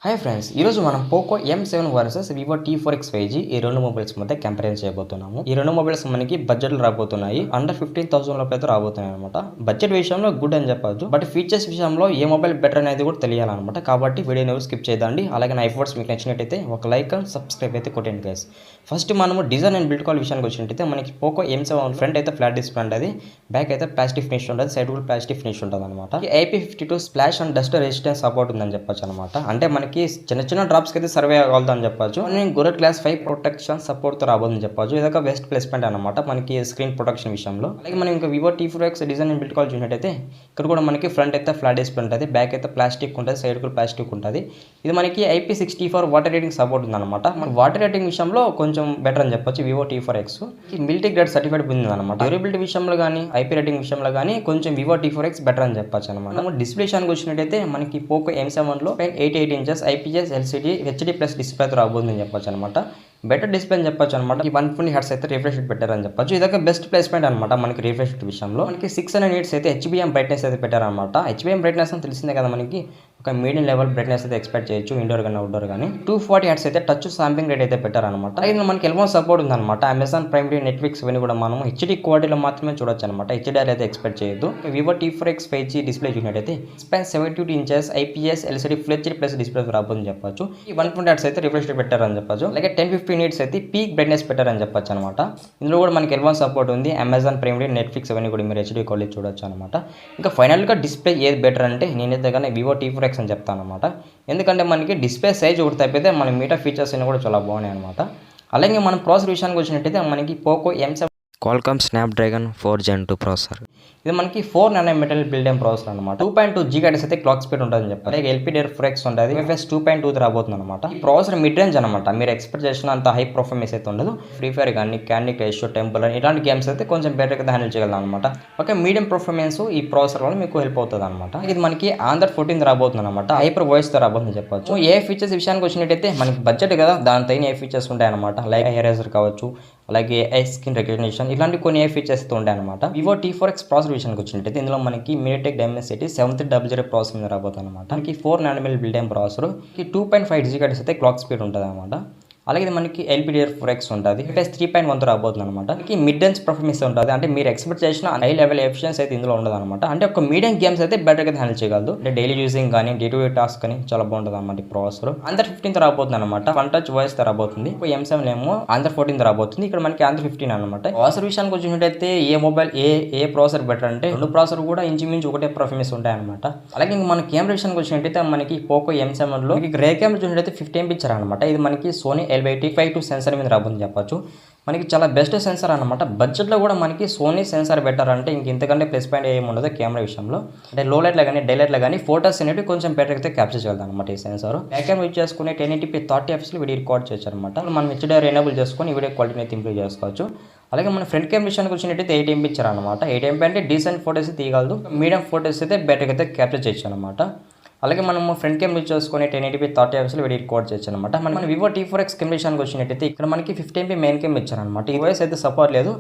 Hi friends, ఈరోజు మనం Poco M7 versus Vivo T4X 5G ఈ రెండు మొబైల్స్ మధ్య కంపారిజన్ చేయబోతున్నాము. ఈ రెండు మొబైల్స్ మనకి బడ్జెట్లు రాబోతున్నాయి. అండర్ 15,000 లోపు అయితే రాబోతున్నాయి అనమాట. బడ్జెట్ విషయంలో గుడ్ అని చెప్పొచ్చు, బట్ ఫీచర్స్ విషయంలో ఏ మొబైల్ బెటర్ అనేది కూడా తెలియాలన్నమాట. కాబట్టి వీడియోని స్కిప్ చేయదండి. అలాగే నా ఎఫర్ట్స్ మీకు నచ్చినట్టయితే ఒక లైక్ అండ్ సబ్స్క్రైబ్ అయితే కొట్టండి గైస్. ఫస్ట్ మనము డిజైన్ అండ్ బిల్డ్ క్వాలిటీ విషయానికి వచ్చినట్టయితే మనకి పోకో M7 ఫ్రంట్ అయితే ఫ్లాట్ డిస్ప్లే ఉంటుంది, బ్యాక్ అయితే ప్లాస్టిక్ ఫినిష్ ఉంటుంది, సైడ్ కూడా ప్లాస్టిక్ ఫినిష్ ఉంటుంది అనమాట. IP52 splash and dust resistance support ఉందని చెప్పొచ్చు అనమాట. అంటే మనకి చిన్న చిన్న డ్రాప్స్కి అయితే సర్వే అవ్వగలుగుతామని చెప్పొచ్చు. గోరెల్ క్లాస్ 5 ప్రొటెక్షన్ సపోర్ట్తో రాబోదని చెప్పొచ్చు. ఇదొక బెస్ట్ ప్లేస్మెంట్ అనమాట మనకి స్క్రీన్ ప్రొటెక్షన్ విషయంలో. అలాగే మనం ఇంకా Vivo T4X design and build quality చూసినట్టయితే ఇక్కడ కూడా మనకి ఫ్రంట్ అయితే ఫ్లాట్ డిస్ప్లే ఉంటుంది, బ్యాక్ అయితే ప్లాస్టిక్ ఉంటుంది, సైడ్ కూడా ప్లాస్టిక్ ఉంటుంది. ఇది మనకి IP64 వాటర్ రేటింగ్ సపోర్ట్ ఉందన్నమాట. మన వాటర్ రేటింగ్ విషయంలో కొంచెం బెటర్ అని చెప్పొచ్చు Vivo T4X. Military grade certified పొందింది అనమాట. డ్యూరబిలిటీ విషయంలో కానీ IP రేటింగ్ విషయంలో కానీ కొంచెం వివో T4X బెటర్ అని చెప్పొచ్చు అనమాట. డిస్ప్లే విషయానికి వచ్చినట్టయితే మనకి పోకో M7 లో 88 inches IPS LCD HD plus డిస్ప్లేతో రాబోతుందని చెప్పొచ్చు అనమాట. బెటర్ డిస్ప్లే అని చెప్పొచ్చు అనమాట. ఈ 120 హెర్ట్జ్ అయితే రిఫ్రెష్ పెట్టారని చెప్పొచ్చు. ఇదొక బెస్ట్ ప్లేస్మెంట్ అనమాట మనకి రిఫ్రెష్ విషయంలో. మనకి 600 nits అయితే HBM బ్రైట్నెస్ అయితే పెట్టారనమాట. HBM బ్రైట్నెస్ అని తెలిసిందే కదా, మనకి ఒక మీడియం లెవెల్ బ్రైట్నెస్ అయితే ఎక్స్పెక్ట్ చేయొచ్చు ఇండోర్ కానీ అవుట్డోర్ కానీ. 240 హెర్ట్జ్ అయితే టచ్ సాంపింగ్ రేట్ అయితే పెట్టారనమాట. ఇది మనకి ఎల్మోస్ట్ సపోర్ట్ ఉందన్నమాట. అమెజాన్ ప్రైమ్ వీడియో, నెట్ఫ్లిక్స్ ఇవన్నీ కూడా మనం HD క్వాలిటీలో మాత్రమే చూడొచ్చు అనమాట. HDR అయితే ఎక్స్పెక్ట్ చేయొద్దు. వివో T4X 5G డిస్ప్లే చూసినట్టయితే 72 inches IPS LCD full HD plus display రాబోతుందని చెప్పొచ్చు. ఈ 120 హెర్ట్జ్ అయితే రిఫ్రెష్ పెట్టారని చెప్పొచ్చు. అలాగే 1050 nits అయితే పీక్ బ్రైట్నెస్ పెట్టారని చెప్పొచ్చు అనమాట. ఇందులో కూడా మనకి ఎల్వన్ సపోర్ట్ ఉంది. అమెజాన్ ప్రైమ్ వీడియో, నెట్ఫ్లిక్స్ అవన్నీ కూడా మీరు HD క్వాలిటీ చూడొచ్చు అనమాట. ఇంకా ఫైనల్గా డిస్ప్లే ఏది బెటర్ అంటే నేనైతే కానీ వివో T4X అని చెప్తాను అనమాట. ఎందుకంటే మనకి డిస్ప్లే సైజ్ ఒకటి తప్పితే మన మిగతా ఫీచర్స్ అన్ని కూడా చాలా బాగున్నాయి అనమాట. అలాగే మనం ప్రాసెసర్ విషయానికి వచ్చినట్టయితే మనకి Poco M7 Qualcomm Snapdragon 4 Gen 2 processor. ఇది మనకి 4 nm బిల్డ్ ప్రాసెసర్ అనమాట. 2.2 GHz అయితే క్లాక్ స్పీడ్ ఉంటుందని చెప్పారు. అలాగే LPDDR4X ఉంటుంది, UFS 2.2 రాబోతుంది అనమాట. ఈ ప్రాసెసర్ మిడ్ రేంజ్ అనమాట. మీరు ఎక్స్పెక్ట్ చేసిన అంత హై పర్ఫార్మెన్స్ అయితే ఉండదు. ఫ్రీ ఫైర్ కానీ, క్యాండీ క్రష్, టెంపుల్ అని ఇలాంటి గేమ్స్ అయితే కొంచెం బెటర్గా హ్యాండిల్ చేయగలం అనమాట. ఓకే, మీడియం పర్ఫార్మెన్స్ ఈ ప్రాసెసర్ వల్ల మీకు హెల్ప్ అవుతుంది అనమాట. ఇది మనకి Android 14 రాబోతుంది అనమాట. హైపర్ వాయిస్తో రాబోతుందని చెప్పొచ్చు. ఏ ఫీచర్స్ విషయానికి వచ్చినట్టయితే మనకి బడ్జెట్ కదా, దాని తగిన ఏ ఫీచర్స్ ఉంటాయి అనమాట. లైక్ ఎరేజర్ కావచ్చు, అలాగే స్క్రీన్ రికగ్నిషన్, ఇలాంటి కొన్ని ఏ ఫీచర్స్ ఉంటాయి అనమాట. వివో T4X ప్రాసెసర్ విషయానికి వచ్చినట్టయితే ఇందులో మనకి MediaTek Dimensity 7300 ప్రాసెసర్ మీద రాబోతుంది అనమాట. మనకి 4 nm బిల్డ్ ప్రాసెసర్, 2.5 GHz అయితే క్లాక్ స్పీడ్ ఉంటుంది అనమాట. అలాగే మనకి LPDDR4X ఉంటుంది, UFS 3.1 రాబోతుంది అనమాట. మనకి మిడ్ రేంజ్ పర్ఫార్మెన్స్ ఉంటుంది. అంటే మీరు ఎక్స్పెక్ట్ చేసిన హై లెవెల్ ఎఫిషియన్సీ అయితే ఇందులో ఉండదు అనమాట. అంటే ఒక మీడియం గేమ్స్ అయితే బెటర్గా హ్యాండిల్ చేయగలదు. అంటే డైలీ యూజింగ్ కానీ, డే టు డే టాస్క్ కానీ చాలా బాగుంటుంది అనమాట. ఈ ప్రాసెసర్ Android 15 రాబోతుంది అనమాట. వన్ టచ్ వాయిస్ రాబోతుంది. ఇప్పుడు M7 ఏమో Android 14 రాబోతుంది. ఇక్కడ మనకి Android 15 అనమాట. ప్రాసెసర్ విషయానికి వచ్చినట్టయితే ఏ మొబైల్ ఏ ప్రాసెసర్ బెటర్ అంటే రెండు ప్రాసెసర్ కూడా ఇంచుమించు ఒకటే పర్ఫార్మెన్స్ ఉంటాయి అనమాట. అలాగే మన కెమెరా విషయానికి వచ్చినట్టయితే మనకి పోకో M7 లో రే కెమెరా చూసినట్టయితే 50 MP అనమాట. ఇది మనకి సోనీ LY85 సెన్సార్ మీద రాబోతుంది చెప్పొచ్చు. మనకి చాలా బెస్ట్ సెన్సార్ అనమాట. బడ్జెట్లో కూడా మనకి సోనీ సెన్సార్ బెటర్ అంటే ఇంతకంటే ప్లస్ పాయింట్ ఏమి ఉండదు కెమెరా విషయంలో. అంటే లో లైట్లో కానీ, డే లైట్లో కానీ ఫోటోస్ అనేవి కొంచెం బెటర్ అయితే క్యాప్చర్ చేయగలదు అనమాట ఈ సెన్సార్. బ్యాక్ కెమెరా యూజ్ చేసుకుని 1080p 30 fps వీడియో రికార్డ్ చేయొచ్చు అనమాట. మనం HDR ఎనేబుల్ చేసుకొని వీడియో క్వాలిటీని అయితే ఇంప్రూవ్ చేసుకోవచ్చు. అలాగే మన ఫ్రంట్ కెమెరా విషయానికి వచ్చినట్టయితే 8 MP ఇచ్చారనమాట. 8 MP అంటే డీసెంట్ ఫోటోస్ తీయగలదు, మీడియం ఫోటోస్ అయితే బెటర్గా అయితే క్యాప్చర్ చేయొచ్చు అనమాట. అలాగే మనము ఫ్రంట్ కెమెరా యూజ్ చేసుకుని 1080p 30 fps వీడియో రికార్డ్ చేయొచ్చు అనమాట. మన వివో T4X కెమెరా విషయానికి వచ్చినట్టయితే ఇక్కడ మనకి 50 MP మెయిన్ కెమెరా ఇచ్చారనమాట. ఈ వాయిస్ అయితే సపోర్ట్ లేదు,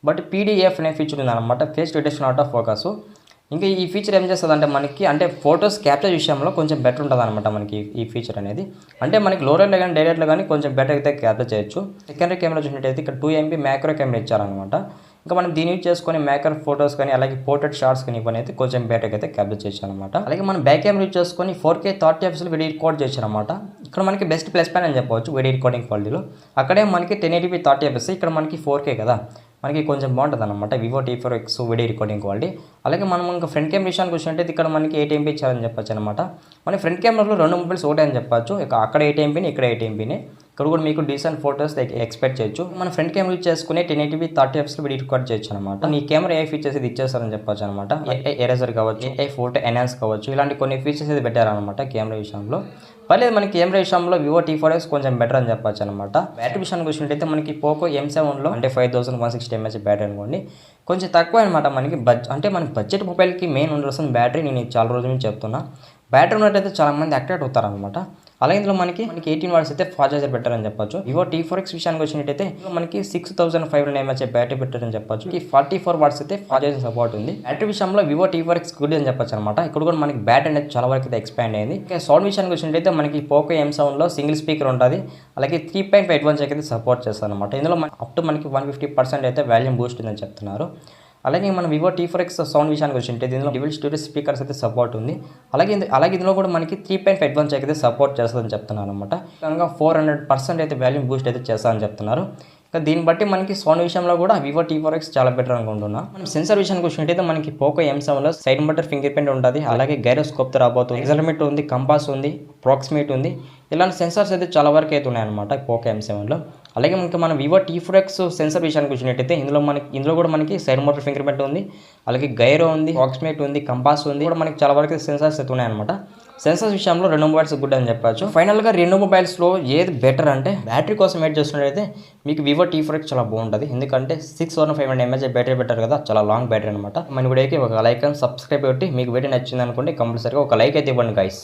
బట్ PDF అనే ఫీచర్ ఉందన్నమాట, face detection out of focus. ఇంకా ఈ ఫీచర్ ఏం చేస్తుంది అంటే మనకి అంటే ఫొటోస్ క్యాప్చర్ విషయంలో కొంచెం బెటర్ ఉంటుంది అనమాట మనకి ఈ ఫీచర్ అనేది. అంటే మనకి లో లైట్లో కానీ, డైరెక్ట్లో కానీ కొంచెం బెటర్ అయితే క్యాప్చర్ చేయొచ్చు. సెకండరీ కెమెరా చూసినట్టయితే ఇక్కడ 2 MP మ్యాక్రో కెమెరా ఇచ్చారనమాట. ఇంకా మనం దీన్ని యూజ్ చేసుకొని మ్యాకర్ ఫోటోస్ కానీ, అలాగే పోర్ట్రేట్ షాట్స్ కానీ ఇవన్నీ అయితే కొంచెం బెటర్గా అయితే క్యాప్చర్ చేయొచ్చు అనమాట. అలాగే మనం బ్యాక్ కెమెరా యూజ్ చేసుకొని 4K 30 fps వీడియో రికార్డ్ చేయొచ్చు అనమాట. ఇక్కడ మనకి బెస్ట్ ప్లస్ పాయింట్ అని చెప్పవచ్చు వీడియో రికార్డింగ్ క్వాలిటీలో. అక్కడే మనకి 1080p 30 fps, ఇక్కడ మనకి 4K కదా, మనకి కొంచెం బాగుంటుంది అనమాట Vivo T4X video recording quality. అలాగే మనం ఇంకా ఫ్రంట్ కెమెరా విషయానికి వచ్చినట్టయితే ఇక్కడ మనకి 8 MP ఇచ్చారని చెప్పొచ్చు అనమాట. మన ఫ్రంట్ కెమెరాలో రెండు మొబైల్స్ ఒకటే అని చెప్పొచ్చు. ఇక అక్కడ 8 MPని, ఇక్కడ 8 MPని. ఇక్కడ కూడా మీకు డీసెంట్ ఫోటోస్ ఎక్స్పెక్ట్ చేయొచ్చు. మన ఫ్రంట్ కెమెరా యూజ్ చేసుకుని 1080p 30 fps వీడియో రికార్డ్ చేయొచ్చు అనమాట. ఈ కెమెరా ఏ ఫీచర్స్ ఇది ఇచ్చేస్తారని చెప్పొచ్చు అనమాట. ఎరేజర్ కావచ్చు, ఫోటో ఎన్హాన్స్ కావచ్చు, ఇలాంటి కొన్ని ఫీచర్స్ ఇది పెట్టారనమాట కెమెరా విషయంలో. పర్లేదు మనకి కెమెరా విషయంలో వివో T4X కొంచెం బెటర్ అని చెప్పొచ్చు అనమాట. బ్యాటరీ విషయానికి వచ్చినట్టయితే మనకి పోకో M7 లో అంటే 5160 mAh బ్యాటరీ అనుకోండి, కొంచెం తక్కువ అనమాట మనకి. అంటే మన బడ్జెట్ మొబైల్కి మెయిన్ ఉండాల్సిన బ్యాటరీ నేను చాలా రోజుల నుంచి చెప్తున్నా. బ్యాటరీ ఉన్నట్టయితే చాలా మంది అట్రాక్ట్ అవుతారనమాట. అలాగే ఇందులో మనకి 18 వాట్స్ అయితే ఫాస్ట్ చార్జర్ పెట్టారని చెప్పొచ్చు. వివో T4X విషయానికి వచ్చినట్టయితే మనకి 6500 mAh బ్యాటరీ పెట్టారని చెప్పొచ్చు. ఈ 44 వాట్స్ అయితే ఫాస్ట్ చార్జింగ్ సపోర్ట్ ఉంది. బ్యాటరీ విషయంలో వివో T4X గుడ్ అని చెప్పొచ్చు అనమాట. ఇక్కడ కూడా మనకి బ్యాటరీ అనేది చాలా వరకు అయితే ఎక్స్పాండ్ అయింది. ఇంకా సౌండ్ విషయానికి వచ్చినట్టయితే మనకి పోకో M7 లో సింగిల్ స్పీకర్ ఉంటుంది. అలాగే 3.5 అడ్వాన్స్ అయితే సపోర్ట్ చేస్తారు అనమాట. ఇందులో అప్ టు మనకి 150% అయితే వాల్యూమ్ బూస్ట్ ఉందని చెప్తున్నారు. అలాగే మనం వివో T4X సౌండ్ విషయానికి వచ్చింటే దీనిలో డ్యూయల్ స్టూడియో స్పీకర్స్ అయితే సపోర్ట్ ఉంది. అలాగే ఇందులో కూడా మనకి 3.5 అడ్వాన్స్ అయితే సపోర్ట్ చేస్తుందని చెప్తున్నారు అనమాట. ఇంకా 400% అయితే వాల్యూమ్ బూస్ట్ అయితే చేస్తారని చెప్తున్నారు. ఇంకా దీన్ని బట్టి మనకి సౌండ్ విషయంలో కూడా వివో T4X చాలా బెటర్ అనుకుంటున్నా. మనం సెన్సార్ విషయానికి వచ్చినట్టయితే మనకి పోకో M7 లో సైడ్ బటర్ ఫింగర్ ప్రింట్ ఉంటుంది. అలాగే గైరోస్కోప్ తో రాబోతుంది. ఎక్సెలరోమీటర్ ఉంది, కంపాస్ ఉంది, ప్రాక్సిమేట్ ఉంది. ఇలాంటి సెన్సార్స్ అయితే చాలా వరకు అయితే ఉన్నాయన్నమాట పోకో M7 లో. అలాగే ఇంకా మనం వివో T4X సెన్సార్ విషయానికి వచ్చినట్టయితే ఇందులో కూడా మనకి సైడ్ మోటర్ ఫింగర్ ప్రింట్ ఉంది. అలాగే గైరో ఉంది, ప్రాక్సిమేట్ ఉంది, కంపాస్ ఉంది. కూడా మనకి చాలా వరకు సెన్సార్స్ అయితే ఉన్నాయన్నమాట. సెన్సార్స్ విషయంలో రెండు మొబైల్స్ గుడ్ అని చెప్పచ్చు. ఫైనల్గా రెండు మొబైల్స్లో ఏది బెటర్ అంటే బ్యాటరీ కోసం వెయిట్ చేస్తున్నట్టయితే మీకు వివో T4X చాలా బాగుంటుంది. ఎందుకంటే 6500 mAh బ్యాటరీ పెట్టారు కదా, చాలా లాంగ్ బ్యాటరీ అనమాట. మన వీడియోకి ఒక లైక్ అండ్ సబ్స్క్రైబ్ పెట్టి మీకు వీడియో నచ్చింది అనుకోండి, కంపల్సరీగా ఒక లైక్ అయితే ఇవ్వండి గైస్.